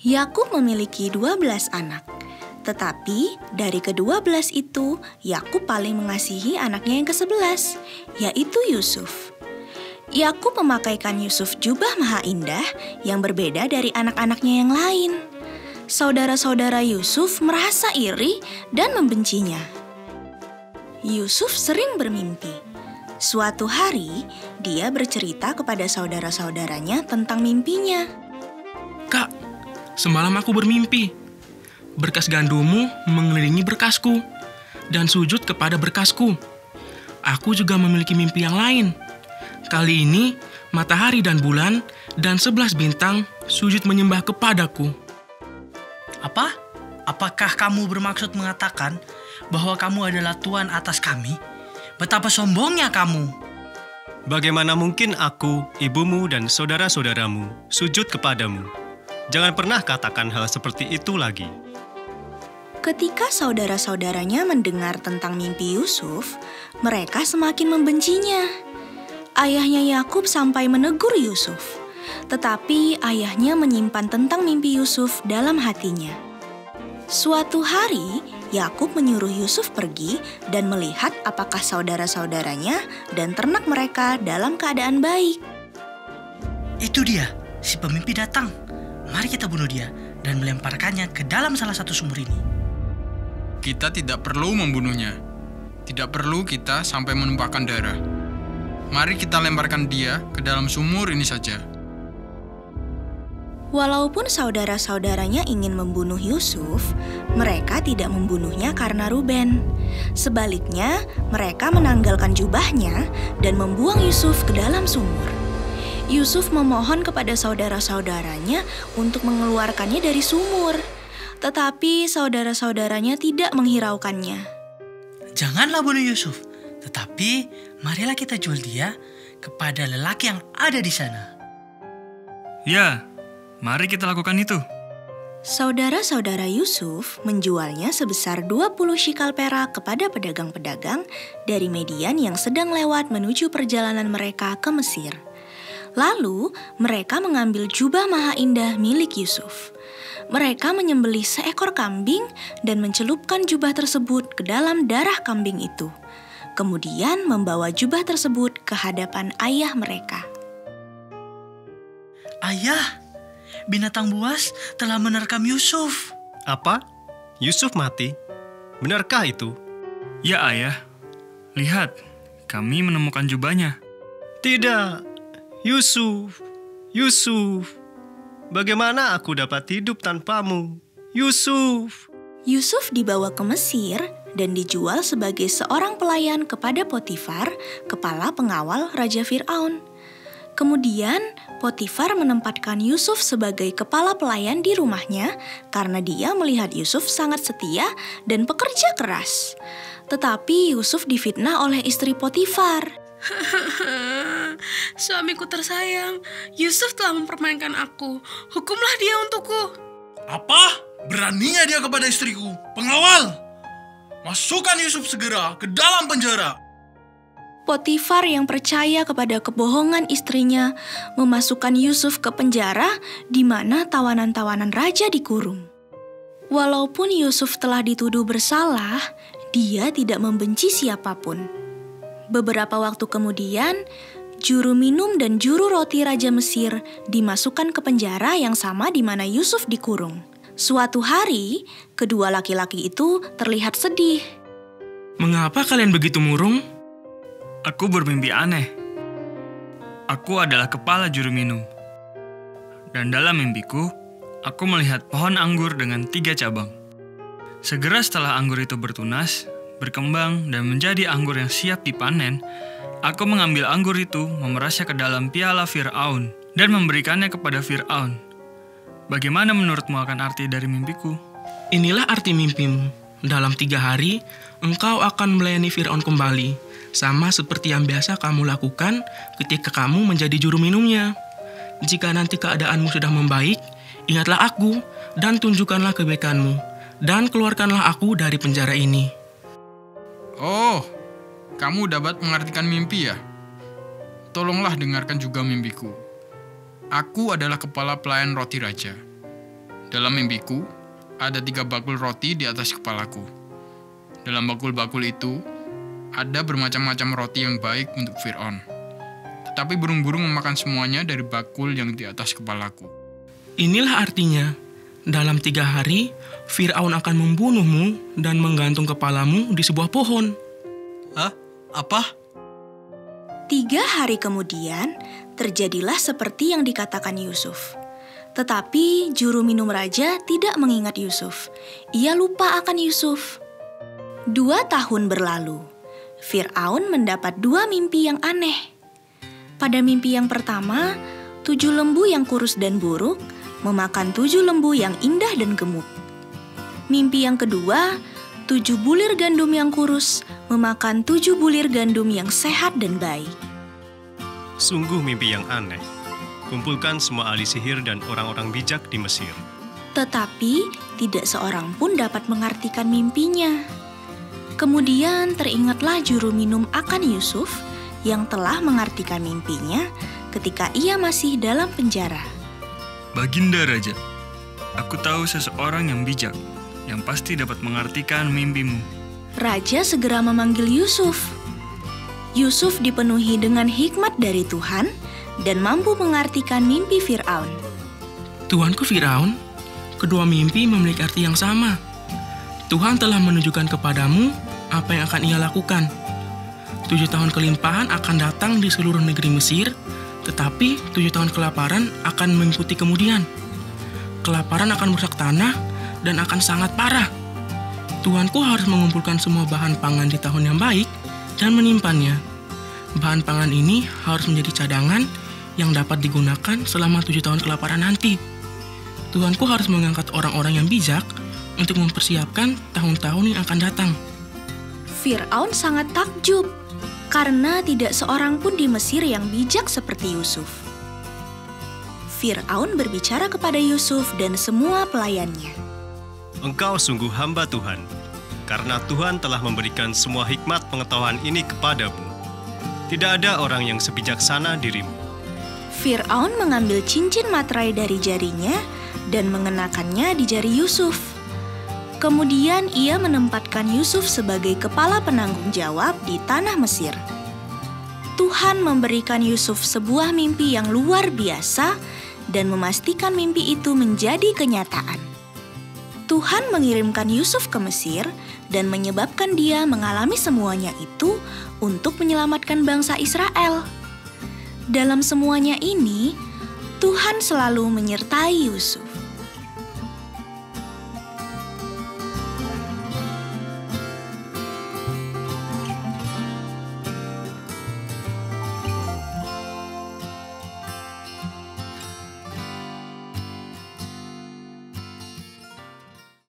Yakub memiliki 12 anak. Tetapi dari ke-12 itu, Yakub paling mengasihi anaknya yang ke-11, yaitu Yusuf. Yakub memakaikan Yusuf jubah maha indah yang berbeda dari anak-anaknya yang lain. Saudara-saudara Yusuf merasa iri dan membencinya. Yusuf sering bermimpi. Suatu hari, dia bercerita kepada saudara-saudaranya tentang mimpinya. Kak, semalam aku bermimpi. Berkas gandummu mengelilingi berkasku dan sujud kepada berkasku. Aku juga memiliki mimpi yang lain. Kali ini, matahari dan bulan dan 11 bintang sujud menyembah kepadaku. Apa? Apakah kamu bermaksud mengatakan bahwa kamu adalah Tuhan atas kami? Betapa sombongnya kamu! Bagaimana mungkin aku, ibumu, dan saudara-saudaramu sujud kepadamu? Jangan pernah katakan hal seperti itu lagi. Ketika saudara-saudaranya mendengar tentang mimpi Yusuf, mereka semakin membencinya. Ayahnya Yakub sampai menegur Yusuf, tetapi ayahnya menyimpan tentang mimpi Yusuf dalam hatinya. Suatu hari, Yakub menyuruh Yusuf pergi dan melihat apakah saudara-saudaranya dan ternak mereka dalam keadaan baik. Itu dia, si pemimpi datang. Mari kita bunuh dia dan melemparkannya ke dalam salah satu sumur ini. Kita tidak perlu membunuhnya. Tidak perlu kita sampai menumpahkan darah. Mari kita lemparkan dia ke dalam sumur ini saja. Walaupun saudara-saudaranya ingin membunuh Yusuf, mereka tidak membunuhnya karena Ruben. Sebaliknya, mereka menanggalkan jubahnya dan membuang Yusuf ke dalam sumur. Yusuf memohon kepada saudara-saudaranya untuk mengeluarkannya dari sumur, tetapi saudara-saudaranya tidak menghiraukannya. Janganlah bunuh Yusuf, tetapi marilah kita jual dia kepada lelaki yang ada di sana. Ya, mari kita lakukan itu. Saudara-saudara Yusuf menjualnya sebesar 20 shikal perak kepada pedagang-pedagang dari Median yang sedang lewat menuju perjalanan mereka ke Mesir. Lalu mereka mengambil jubah maha indah milik Yusuf. Mereka menyembelih seekor kambing dan mencelupkan jubah tersebut ke dalam darah kambing itu. Kemudian membawa jubah tersebut ke hadapan ayah mereka. Ayah, binatang buas telah menerkam Yusuf. Apa? Yusuf mati? Benarkah itu? Ya ayah, lihat, kami menemukan jubahnya. Tidak. Yusuf, Yusuf, bagaimana aku dapat hidup tanpamu? Yusuf. Yusuf dibawa ke Mesir dan dijual sebagai seorang pelayan kepada Potifar, kepala pengawal Raja Fir'aun. Kemudian Potifar menempatkan Yusuf sebagai kepala pelayan di rumahnya karena dia melihat Yusuf sangat setia dan pekerja keras. Tetapi Yusuf difitnah oleh istri Potifar. Suamiku tersayang, Yusuf telah mempermainkan aku. Hukumlah dia untukku. Apa? Beraninya dia kepada istriku? Pengawal! Masukkan Yusuf segera ke dalam penjara. Potifar yang percaya kepada kebohongan istrinya memasukkan Yusuf ke penjara di mana tawanan-tawanan raja dikurung. Walaupun Yusuf telah dituduh bersalah, dia tidak membenci siapapun. Beberapa waktu kemudian, juru minum dan juru roti Raja Mesir dimasukkan ke penjara yang sama di mana Yusuf dikurung. Suatu hari, kedua laki-laki itu terlihat sedih. Mengapa kalian begitu murung? Aku bermimpi aneh. Aku adalah kepala juru minum. Dan dalam mimpiku, aku melihat pohon anggur dengan 3 cabang. Segera setelah anggur itu bertunas, berkembang dan menjadi anggur yang siap dipanen, aku mengambil anggur itu, memerasnya ke dalam piala Fir'aun dan memberikannya kepada Fir'aun. Bagaimana menurutmu akan arti dari mimpiku? Inilah arti mimpimu. Dalam 3 hari, engkau akan melayani Fir'aun kembali, sama seperti yang biasa kamu lakukan ketika kamu menjadi juru minumnya. Jika nanti keadaanmu sudah membaik, ingatlah aku dan tunjukkanlah kebaikanmu, dan keluarkanlah aku dari penjara ini. Oh, kamu dapat mengartikan mimpi ya? Tolonglah dengarkan juga mimpiku. Aku adalah kepala pelayan roti raja. Dalam mimpiku, ada 3 bakul roti di atas kepalaku. Dalam bakul-bakul itu, ada bermacam-macam roti yang baik untuk Fir'aun. Tetapi burung-burung memakan semuanya dari bakul yang di atas kepalaku. Inilah artinya, dalam 3 hari, Fir'aun akan membunuhmu dan menggantung kepalamu di sebuah pohon. Hah? Apa? 3 hari kemudian, terjadilah seperti yang dikatakan Yusuf. Tetapi juru minum raja tidak mengingat Yusuf. Ia lupa akan Yusuf. 2 tahun berlalu. Fir'aun mendapat 2 mimpi yang aneh. Pada mimpi yang pertama, 7 lembu yang kurus dan buruk memakan 7 lembu yang indah dan gemuk. Mimpi yang kedua, 7 bulir gandum yang kurus memakan 7 bulir gandum yang sehat dan baik. Sungguh mimpi yang aneh. Kumpulkan semua ahli sihir dan orang-orang bijak di Mesir. Tetapi tidak seorang pun dapat mengartikan mimpinya. Kemudian teringatlah juru minum akan Yusuf yang telah mengartikan mimpinya ketika ia masih dalam penjara. Baginda Raja, aku tahu seseorang yang bijak, yang pasti dapat mengartikan mimpimu. Raja segera memanggil Yusuf. Yusuf dipenuhi dengan hikmat dari Tuhan dan mampu mengartikan mimpi Fir'aun. Tuanku Firaun, kedua mimpi memiliki arti yang sama. Tuhan telah menunjukkan kepadamu apa yang akan ia lakukan. 7 tahun kelimpahan akan datang di seluruh negeri Mesir, tetapi 7 tahun kelaparan akan mengikuti kemudian. Kelaparan akan merusak tanah dan akan sangat parah. Tuanku harus mengumpulkan semua bahan pangan di tahun yang baik dan menyimpannya. Bahan pangan ini harus menjadi cadangan yang dapat digunakan selama 7 tahun kelaparan nanti. Tuanku harus mengangkat orang-orang yang bijak untuk mempersiapkan tahun-tahun yang akan datang. Fir'aun sangat takjub karena tidak seorang pun di Mesir yang bijak seperti Yusuf. Fir'aun berbicara kepada Yusuf dan semua pelayannya. Engkau sungguh hamba Tuhan, karena Tuhan telah memberikan semua hikmat pengetahuan ini kepadamu. Tidak ada orang yang sebijaksana dirimu. Fir'aun mengambil cincin materai dari jarinya dan mengenakannya di jari Yusuf. Kemudian ia menempatkan Yusuf sebagai kepala penanggung jawab di tanah Mesir. Tuhan memberikan Yusuf sebuah mimpi yang luar biasa dan memastikan mimpi itu menjadi kenyataan. Tuhan mengirimkan Yusuf ke Mesir dan menyebabkan dia mengalami semuanya itu untuk menyelamatkan bangsa Israel. Dalam semuanya ini, Tuhan selalu menyertai Yusuf.